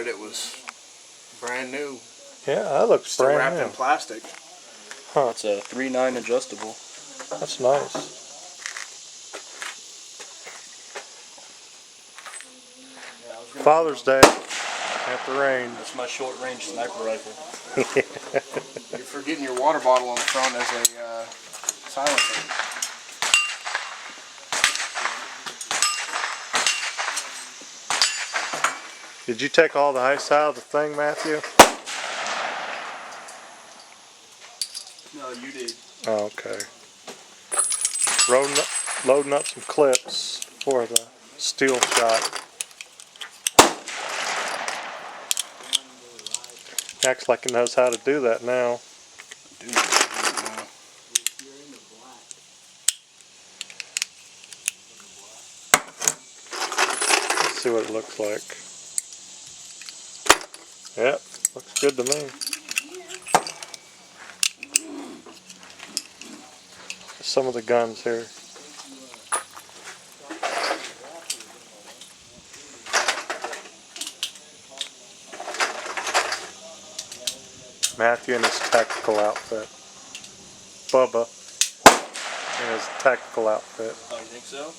it was brand new. Yeah, that looks Still brand wrapped new. in plastic. Huh. It's a 3.9 adjustable. That's nice. Father's Day at the range. That's my short-range sniper rifle. You're forgetting your water bottle on the front as a silencer. Did you take all the ice out of the thing, Matthew? No, you did. Oh, okay. Loading up some clips for the steel shot. Acts like he knows how to do that now. Dude, now. Let's see what it looks like. Yep, looks good to me. Some of the guns here. Matthew in his tactical outfit. Bubba in his tactical outfit. Oh, you think so?